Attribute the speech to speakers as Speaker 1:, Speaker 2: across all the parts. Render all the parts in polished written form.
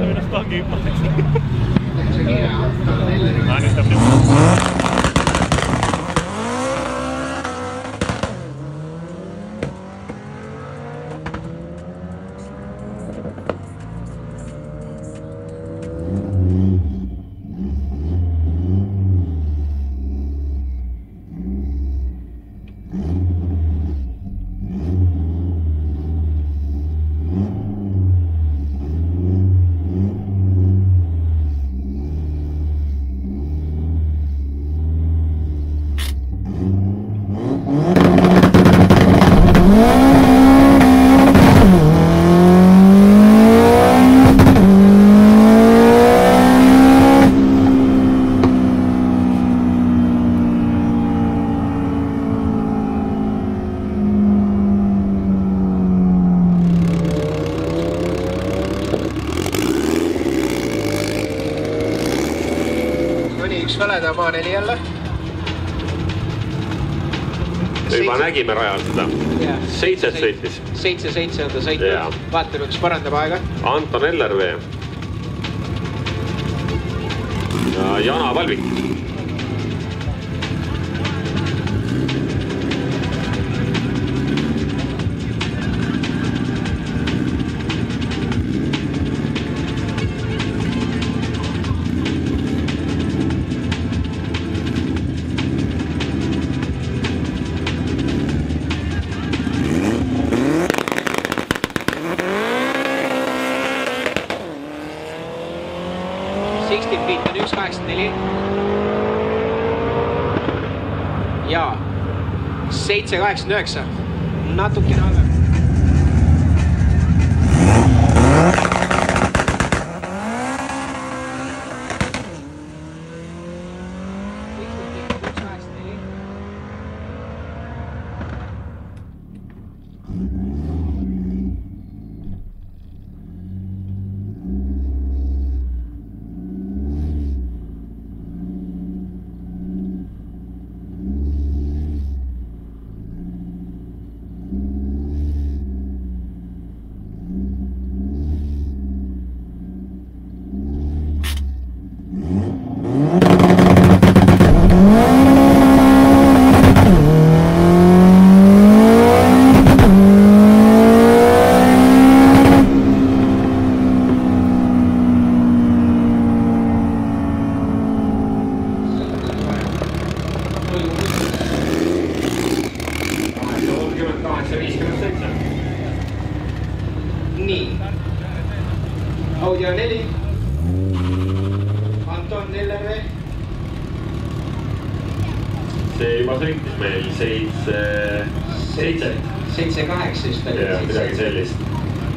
Speaker 1: ennast tangi hüppateks. Nüüd tõb nüüd.
Speaker 2: Väleda maaneli jälle.
Speaker 3: Juba nägime rajal seda. 7 sõitis.
Speaker 2: 7 on ta sõitnud. Vaatame, kas parandab aega.
Speaker 3: Anton Ellervee. Ja Jana Valvik.
Speaker 2: Feet on 1.84 ja 7.89 natukene halvem. Nii. Audio 4. Anton Ellervee.
Speaker 3: See juba sõitis meil 7-8
Speaker 2: just oli.
Speaker 3: Ja midagi sellist.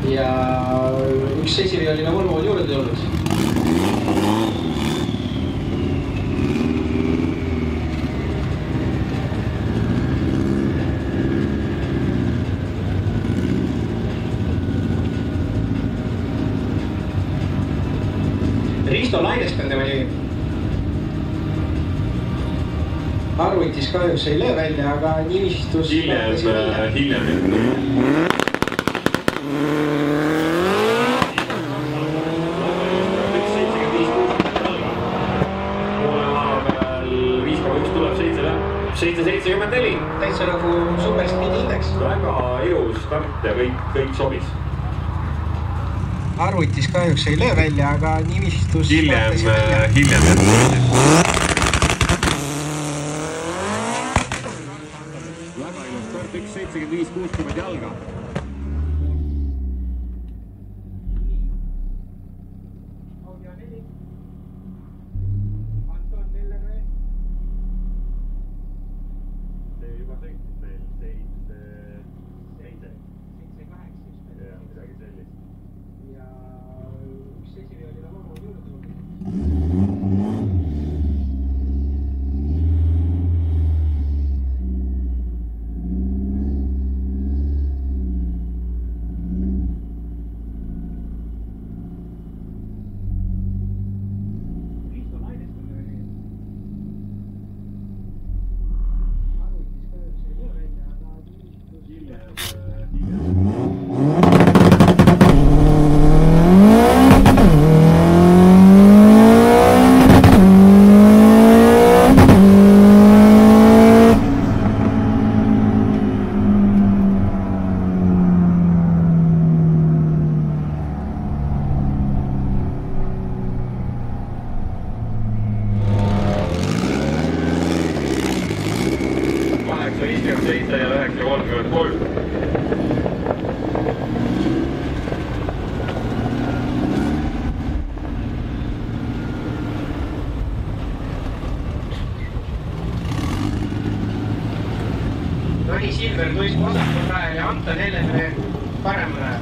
Speaker 2: Ja üks esiviioline Volvo on juurde tulnud. Risto Lainest on tema nimi. Arvutis kahjuks ei löö välja, aga nimistus...
Speaker 3: Hiljem. tuleb 774.
Speaker 2: Täitsa nagu superspeedi indeks.
Speaker 3: Väga ilus start ja kõik sobis.
Speaker 2: Arvutis kahjuks ei löö välja, aga nimistus...
Speaker 3: Hiljem. Väga ilus start, 1.75.60 jalga.
Speaker 2: Hellenberg Luis vasakul rajal ja Anton Hellenberg paremal rajal.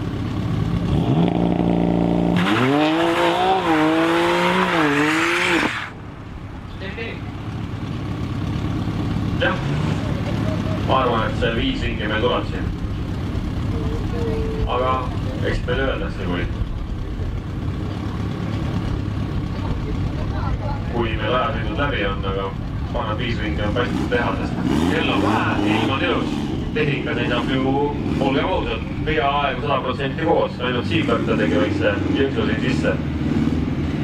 Speaker 3: Jah, ma arvan, et see 5 ringi meil tuleb siin. Aga eks meil öeldakse, kui meil ajasõidud läbi on, aga paneb 5 ringi on paistud teha, sest kell on vähe, ilm on ilus. Tehnika seisab ju, olgem ausad, peaaegu 100% koos, ainult Siibert tegi väikse jõksu siin sisse.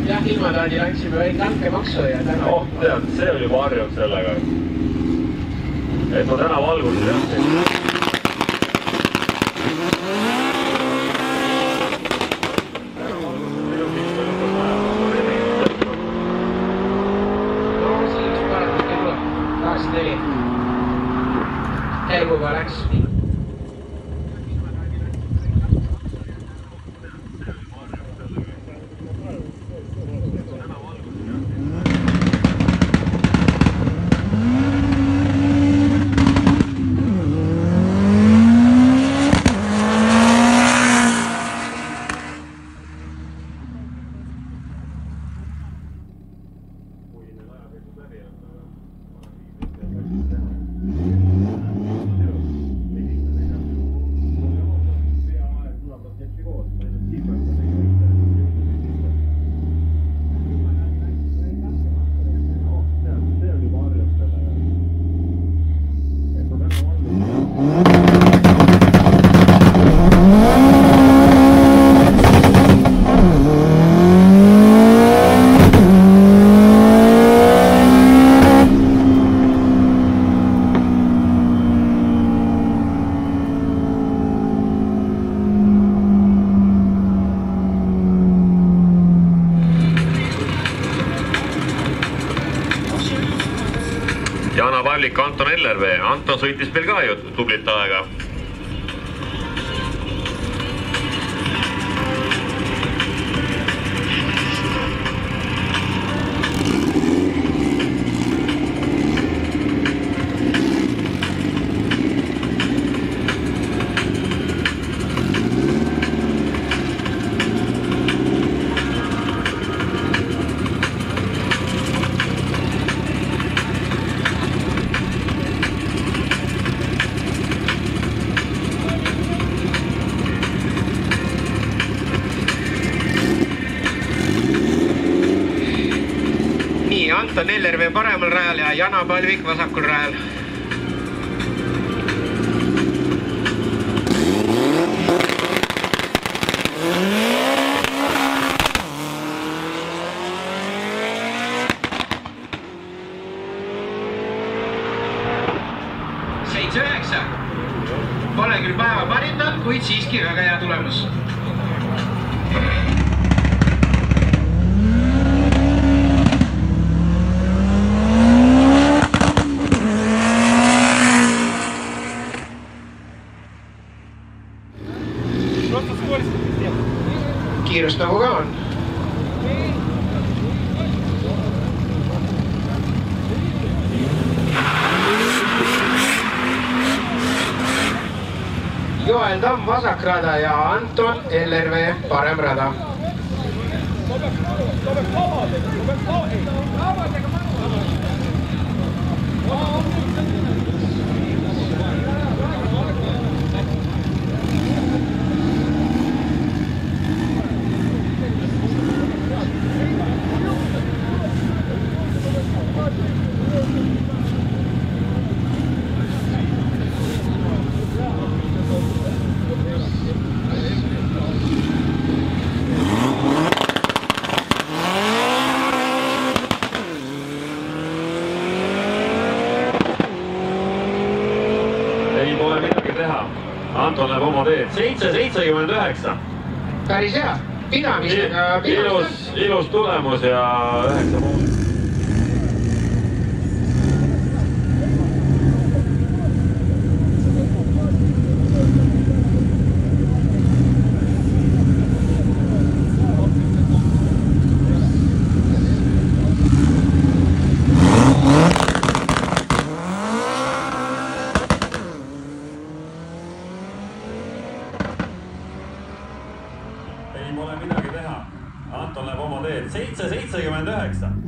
Speaker 2: Jah, ilmataadil andsime veid lanke maksu ja täna...
Speaker 3: Oh, tead, see oli juba harjunud sellega. Et ma täna valgusin jätsin.
Speaker 2: Helguga läks.
Speaker 3: Jana Pallik, Anton Hellervee. Anton sõitis meil ka ju tublit aega.
Speaker 2: Anton Hellervee paremal rajal ja Jana Palvik vasakul rajal. Seitse 9. Pole küll päeva parindat, kuid siiski väga hea tulemus. Kiirus nagu ka on. Joel Tamm vasak rada ja Anton Hellervee parem rada.
Speaker 3: Anton läheb oma teed. 7.79.
Speaker 2: Päris hea. Pidamisega.
Speaker 3: Ilus tulemus ja 9 punkti. Jaanson läheb oma teed 7.79.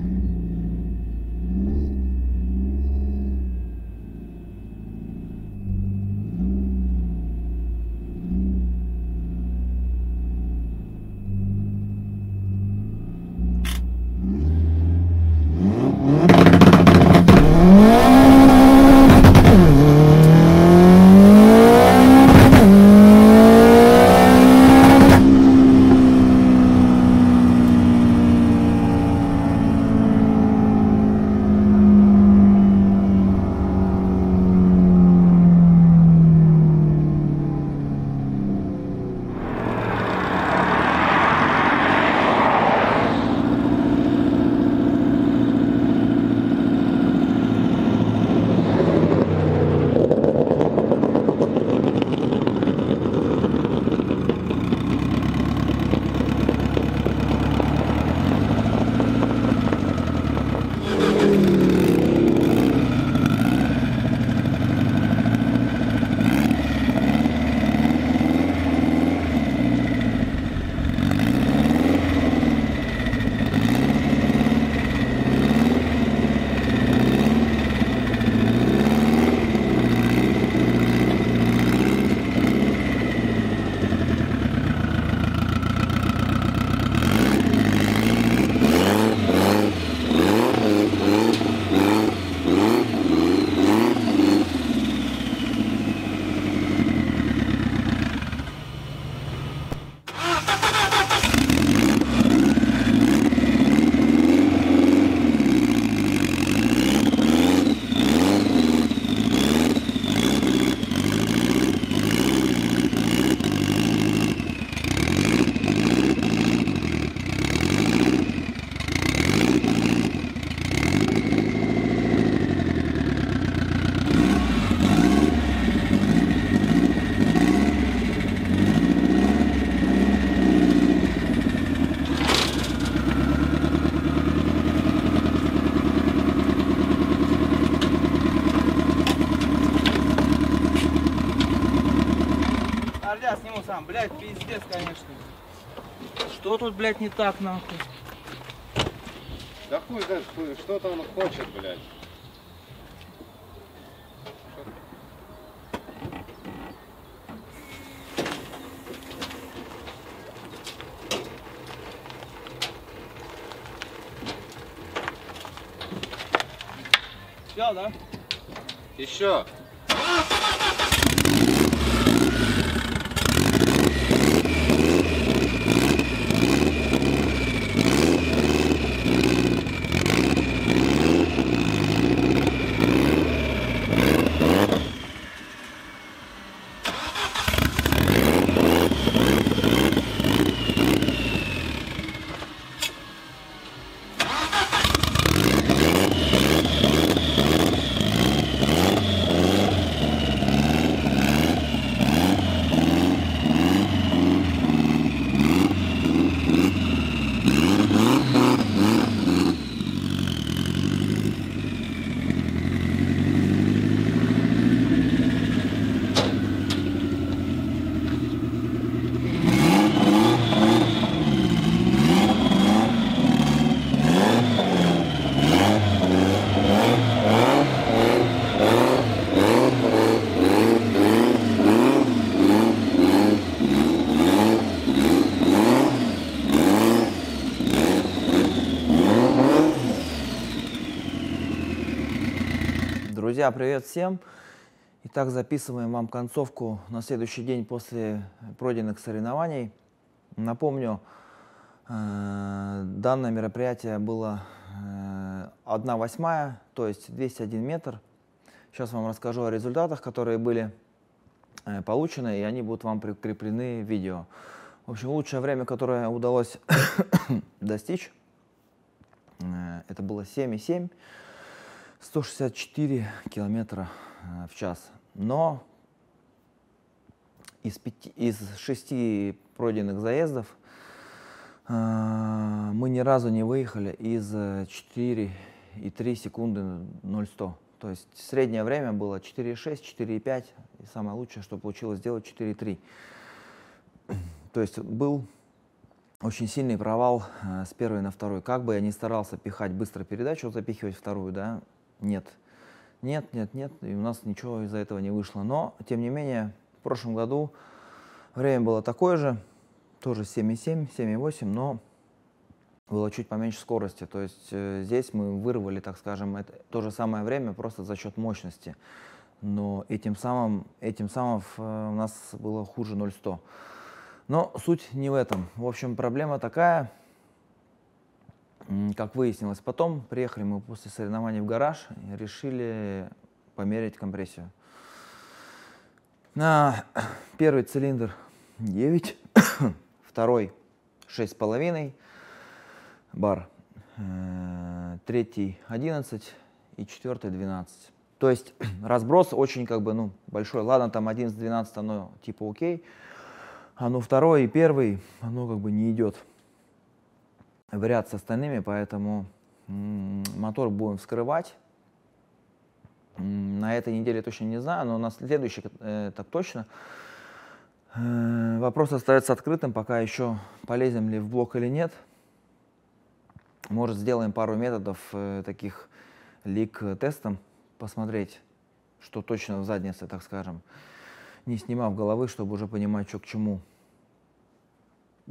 Speaker 4: Я сниму сам, блядь, пиздец, конечно. Что тут, блядь, не так, нахуй?
Speaker 5: Да хуй знает, что-то он хочет, блядь.
Speaker 4: Все, да?
Speaker 5: Еще.
Speaker 6: Друзья, привет всем! Итак, записываем вам концовку на следующий день после пройденных соревнований. Напомню, данное мероприятие было 1/8, то есть 201 метр. Сейчас вам расскажу о результатах, которые были получены, и они будут вам прикреплены в видео. В общем, лучшее время, которое удалось достичь, это было 7,7. 164 километра в час. Но из 6 пройденных заездов мы ни разу не выехали из 4,3 секунды 0-100. То есть среднее время было 4,6, 4,5. И самое лучшее, что получилось сделать, 4,3. То есть был очень сильный провал с первой на второй. Как бы я ни старался пихать быстро передачу, запихивать вторую, да, нет. Нет, и у нас ничего из-за этого не вышло. Но, тем не менее, в прошлом году время было такое же, тоже 7,7, 7,8, но было чуть поменьше скорости. То есть здесь мы вырвали, так скажем, то же самое время просто за счет мощности. Но этим самым у нас было хуже 0,100. Но суть не в этом. В общем, проблема такая, как выяснилось потом, приехали мы после соревнований в гараж и решили померить компрессию. На первый цилиндр 9, второй 6,5 бар, третий 11 и четвертый 12. То есть разброс очень как бы, ну, большой. Ладно, там 11-12 оно типа окей, а ну второй и первый оно как бы не идет в ряд с остальными, поэтому мотор будем вскрывать. На этой неделе точно не знаю, но на следующий так точно. Вопрос остается открытым, пока еще полезем ли в блок или нет. Может, сделаем пару методов таких лик-тестом, посмотреть, что точно в заднице, так скажем, не снимав головы, чтобы уже понимать, что к чему.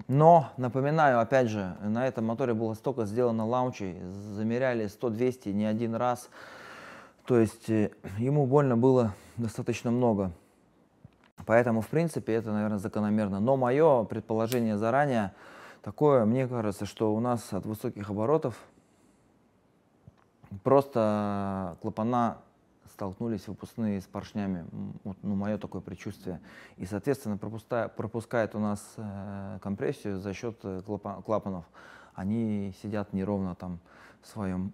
Speaker 6: Но, напоминаю, опять же, на этом моторе было столько сделано лаунчей, замеряли 100-200 не один раз, то есть ему больно было достаточно много. Поэтому, в принципе, это, наверное, закономерно. Но мое предположение заранее такое, мне кажется, что у нас от высоких оборотов просто клапана столкнулись выпускные с поршнями. Вот, ну, мое такое предчувствие. И, соответственно, пропускает у нас компрессию за счет клапанов. Они сидят неровно там в своем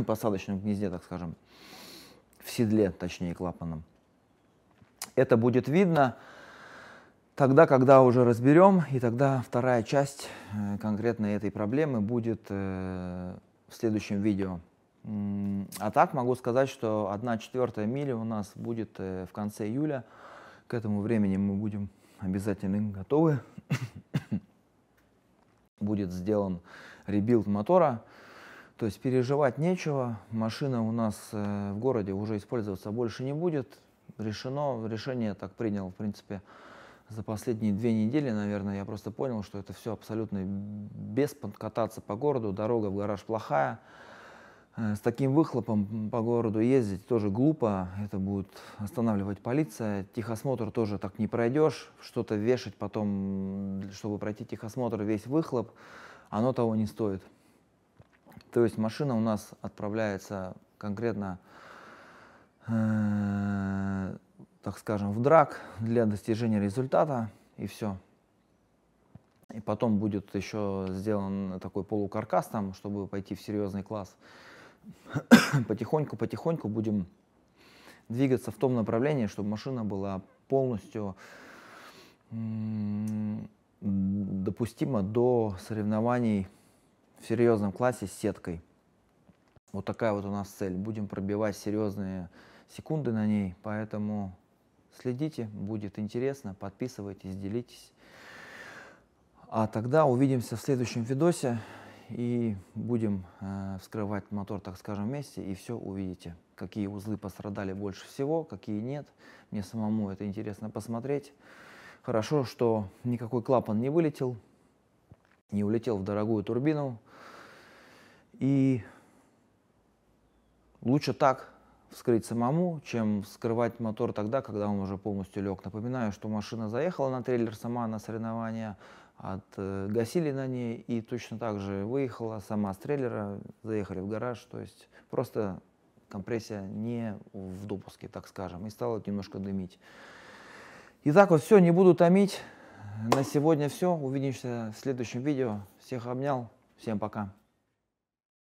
Speaker 6: посадочном гнезде, так скажем, в седле, точнее, клапаном. Это будет видно тогда, когда уже разберем, и тогда вторая часть конкретно этой проблемы будет в следующем видео. А так могу сказать, что 1/4 мили у нас будет в конце июля. К этому времени мы будем обязательно готовы. Будет сделан ребилд мотора. То есть переживать нечего. Машина у нас в городе уже использоваться больше не будет. Решение так принял, в принципе, за последние 2 недели, наверное. Я просто понял, что это все абсолютно без кататься по городу. Дорога в гараж плохая. С таким выхлопом по городу ездить тоже глупо, это будет останавливать полиция. Техосмотр тоже так не пройдешь, что-то вешать потом, чтобы пройти техосмотр, весь выхлоп, оно того не стоит. То есть машина у нас отправляется конкретно, так скажем, в драг для достижения результата, и все. И потом будет еще сделан такой полукаркас там, чтобы пойти в серьезный класс. Потихоньку будем двигаться в том направлении, чтобы машина была полностью допустима до соревнований в серьезном классе с сеткой. Вот такая вот у нас цель. Будем пробивать серьезные секунды на ней, поэтому следите, будет интересно, подписывайтесь, делитесь. А тогда увидимся в следующем видосе. И будем вскрывать мотор, так скажем, вместе, и все увидите, какие узлы пострадали больше всего, какие нет. Мне самому это интересно посмотреть. Хорошо, что никакой клапан не вылетел, не улетел в дорогую турбину. И лучше так вскрыть самому, чем вскрывать мотор тогда, когда он уже полностью лег. Напоминаю, что машина заехала на трейлер сама на соревнования, отгасили на ней, и точно так же выехала сама с трейлера, заехали в гараж, то есть просто компрессия не в допуске, так скажем, и стало немножко дымить. Итак, вот все, не буду томить. На сегодня все. Увидимся в следующем видео. Всех обнял. Всем пока.